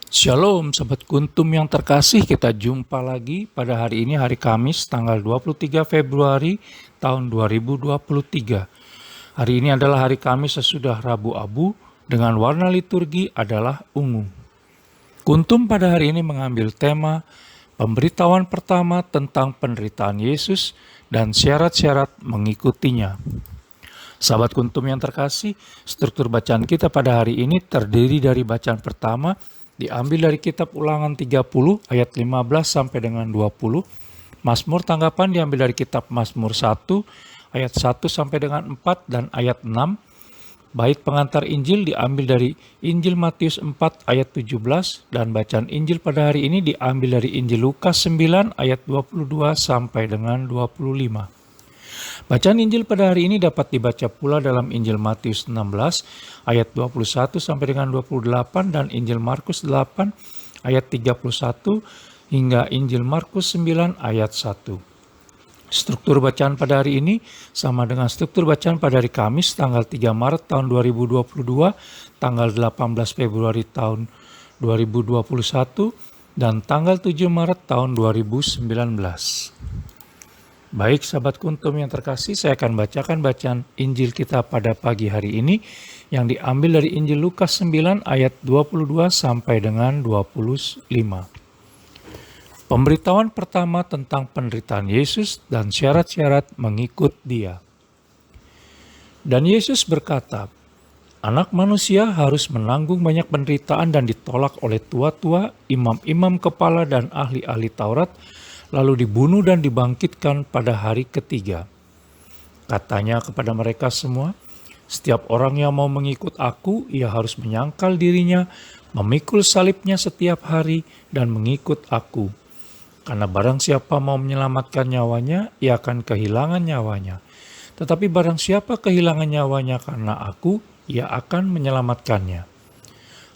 Shalom Sobat Kuntum yang terkasih, kita jumpa lagi pada hari ini, hari Kamis tanggal 23 Februari tahun 2023. Hari ini adalah hari Kamis sesudah Rabu Abu dengan warna liturgi adalah ungu. Kuntum pada hari ini mengambil tema pemberitahuan pertama tentang penderitaan Yesus dan syarat-syarat mengikutinya. Sahabat Kuntum yang terkasih, struktur bacaan kita pada hari ini terdiri dari bacaan pertama diambil dari kitab Ulangan 30 ayat 15 sampai dengan 20. Mazmur tanggapan diambil dari kitab Mazmur 1 ayat 1 sampai dengan 4 dan ayat 6. Bait pengantar Injil diambil dari Injil Matius 4 ayat 17 dan bacaan Injil pada hari ini diambil dari Injil Lukas 9 ayat 22 sampai dengan 25. Bacaan Injil pada hari ini dapat dibaca pula dalam Injil Matius 16 ayat 21 sampai dengan 28 dan Injil Markus 8 ayat 31 hingga Injil Markus 9 ayat 1. Struktur bacaan pada hari ini sama dengan struktur bacaan pada hari Kamis tanggal 3 Maret tahun 2022, tanggal 18 Februari tahun 2021, dan tanggal 7 Maret tahun 2019. Baik sahabat Kuntum yang terkasih, saya akan bacakan bacaan Injil kita pada pagi hari ini yang diambil dari Injil Lukas 9 ayat 22 sampai dengan 25. Pemberitahuan pertama tentang penderitaan Yesus dan syarat-syarat mengikut Dia. Dan Yesus berkata, Anak manusia harus menanggung banyak penderitaan dan ditolak oleh tua-tua, imam-imam kepala dan ahli-ahli Taurat, lalu dibunuh dan dibangkitkan pada hari ketiga. Katanya kepada mereka semua, setiap orang yang mau mengikut aku, ia harus menyangkal dirinya, memikul salibnya setiap hari, dan mengikut aku. Karena barang siapa mau menyelamatkan nyawanya, ia akan kehilangan nyawanya. Tetapi barang siapa kehilangan nyawanya karena aku, ia akan menyelamatkannya.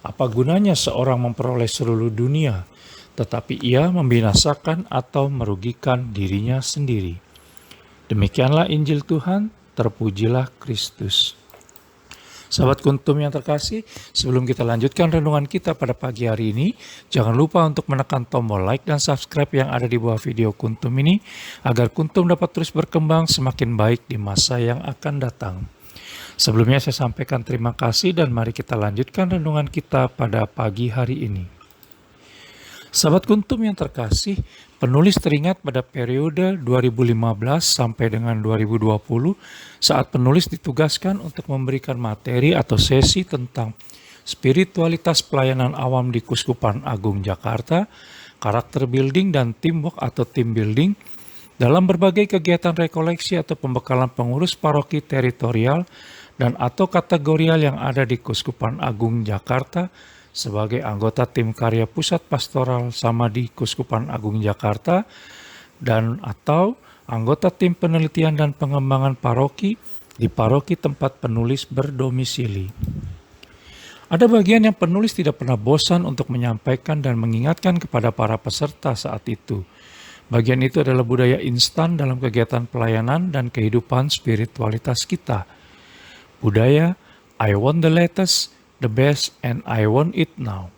Apa gunanya seorang memperoleh seluruh dunia, tetapi ia membinasakan atau merugikan dirinya sendiri? Demikianlah Injil Tuhan, terpujilah Kristus. Sahabat Kuntum yang terkasih, sebelum kita lanjutkan renungan kita pada pagi hari ini, jangan lupa untuk menekan tombol like dan subscribe yang ada di bawah video Kuntum ini, agar Kuntum dapat terus berkembang semakin baik di masa yang akan datang. Sebelumnya saya sampaikan terima kasih dan mari kita lanjutkan renungan kita pada pagi hari ini. Sahabat Kuntum yang terkasih, penulis teringat pada periode 2015 sampai dengan 2020 saat penulis ditugaskan untuk memberikan materi atau sesi tentang spiritualitas pelayanan awam di Kuskupan Agung Jakarta, karakter building dan teamwork atau team building dalam berbagai kegiatan rekoleksi atau pembekalan pengurus paroki teritorial dan atau kategorial yang ada di Kuskupan Agung Jakarta sebagai anggota tim karya Pusat Pastoral Samadhi Kuskupan Agung Jakarta dan atau anggota tim penelitian dan pengembangan paroki di paroki tempat penulis berdomisili. Ada bagian yang penulis tidak pernah bosan untuk menyampaikan dan mengingatkan kepada para peserta saat itu. Bagian itu adalah budaya instan dalam kegiatan pelayanan dan kehidupan spiritualitas kita. Budaya I want the latest, the best, and I want it now.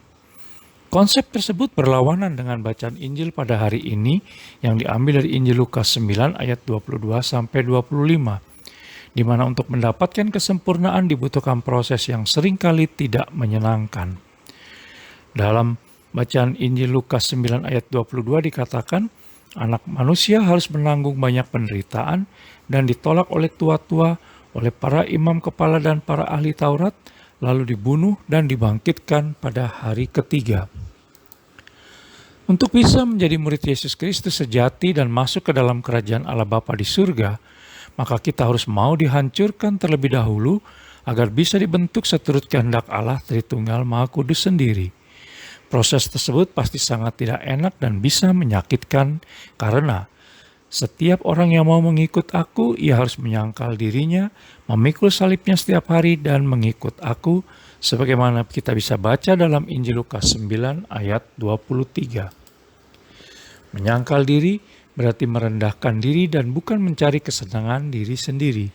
Konsep tersebut berlawanan dengan bacaan Injil pada hari ini yang diambil dari Injil Lukas 9 ayat 22 sampai 25, di mana untuk mendapatkan kesempurnaan dibutuhkan proses yang seringkali tidak menyenangkan. Dalam bacaan Injil Lukas 9 ayat 22 dikatakan, Anak manusia harus menanggung banyak penderitaan dan ditolak oleh tua-tua, oleh para imam kepala dan para ahli Taurat, lalu dibunuh dan dibangkitkan pada hari ketiga. Untuk bisa menjadi murid Yesus Kristus sejati dan masuk ke dalam kerajaan Allah Bapa di surga, maka kita harus mau dihancurkan terlebih dahulu agar bisa dibentuk seturut kehendak Allah Tritunggal Maha Kudus sendiri. Proses tersebut pasti sangat tidak enak dan bisa menyakitkan karena setiap orang yang mau mengikut aku, ia harus menyangkal dirinya, memikul salibnya setiap hari dan mengikut aku, sebagaimana kita bisa baca dalam Injil Lukas 9 ayat 23. Menyangkal diri berarti merendahkan diri dan bukan mencari kesenangan diri sendiri,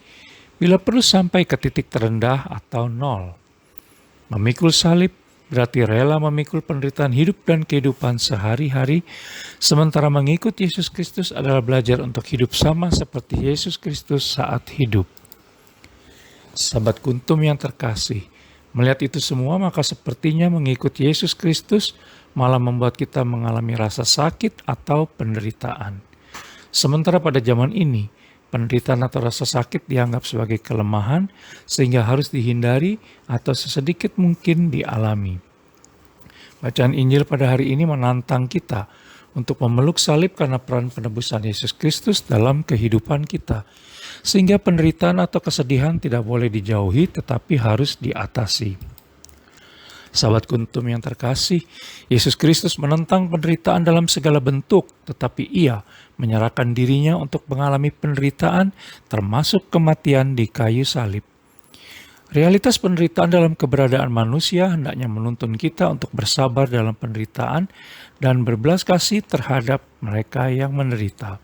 bila perlu sampai ke titik terendah atau nol. Memikul salib berarti rela memikul penderitaan hidup dan kehidupan sehari-hari, sementara mengikut Yesus Kristus adalah belajar untuk hidup sama seperti Yesus Kristus saat hidup. Sahabat Kuntum yang terkasih, melihat itu semua maka sepertinya mengikut Yesus Kristus malah membuat kita mengalami rasa sakit atau penderitaan. Sementara pada zaman ini, penderitaan atau rasa sakit dianggap sebagai kelemahan sehingga harus dihindari atau sesedikit mungkin dialami. Bacaan Injil pada hari ini menantang kita untuk memeluk salib karena peran penebusan Yesus Kristus dalam kehidupan kita. Sehingga penderitaan atau kesedihan tidak boleh dijauhi tetapi harus diatasi. Sahabat Kuntum yang terkasih, Yesus Kristus menentang penderitaan dalam segala bentuk, tetapi Ia menyerahkan dirinya untuk mengalami penderitaan termasuk kematian di kayu salib. Realitas penderitaan dalam keberadaan manusia hendaknya menuntun kita untuk bersabar dalam penderitaan dan berbelas kasih terhadap mereka yang menderita.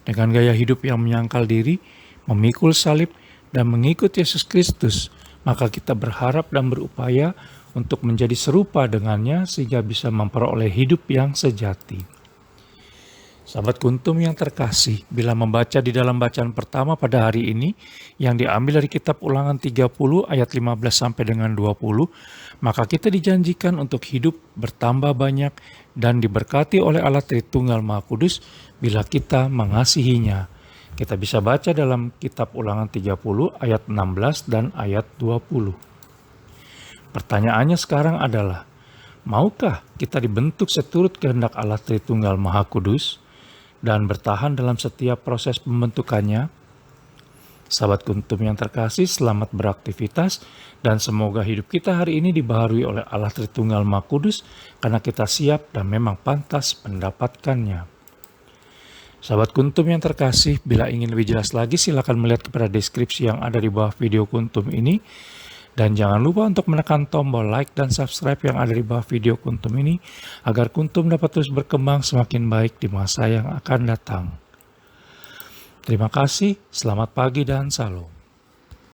Dengan gaya hidup yang menyangkal diri, memikul salib, dan mengikut Yesus Kristus, maka kita berharap dan berupaya untuk menjadi serupa dengannya sehingga bisa memperoleh hidup yang sejati. Sahabat Kuntum yang terkasih, bila membaca di dalam bacaan pertama pada hari ini yang diambil dari kitab Ulangan 30 ayat 15 sampai dengan 20, maka kita dijanjikan untuk hidup bertambah banyak dan diberkati oleh Allah Tritunggal Maha Kudus bila kita mengasihinya. Kita bisa baca dalam kitab Ulangan 30 ayat 16 dan ayat 20. Pertanyaannya sekarang adalah, maukah kita dibentuk seturut kehendak Allah Tritunggal Maha Kudus dan bertahan dalam setiap proses pembentukannya? Sahabat Kuntum yang terkasih, selamat beraktivitas dan semoga hidup kita hari ini dibaharui oleh Allah Tritunggal Maha Kudus karena kita siap dan memang pantas mendapatkannya. Sahabat Kuntum yang terkasih, bila ingin lebih jelas lagi silakan melihat kepada deskripsi yang ada di bawah video Kuntum ini. Dan jangan lupa untuk menekan tombol like dan subscribe yang ada di bawah video Kuntum ini agar Kuntum dapat terus berkembang semakin baik di masa yang akan datang. Terima kasih, selamat pagi dan salam.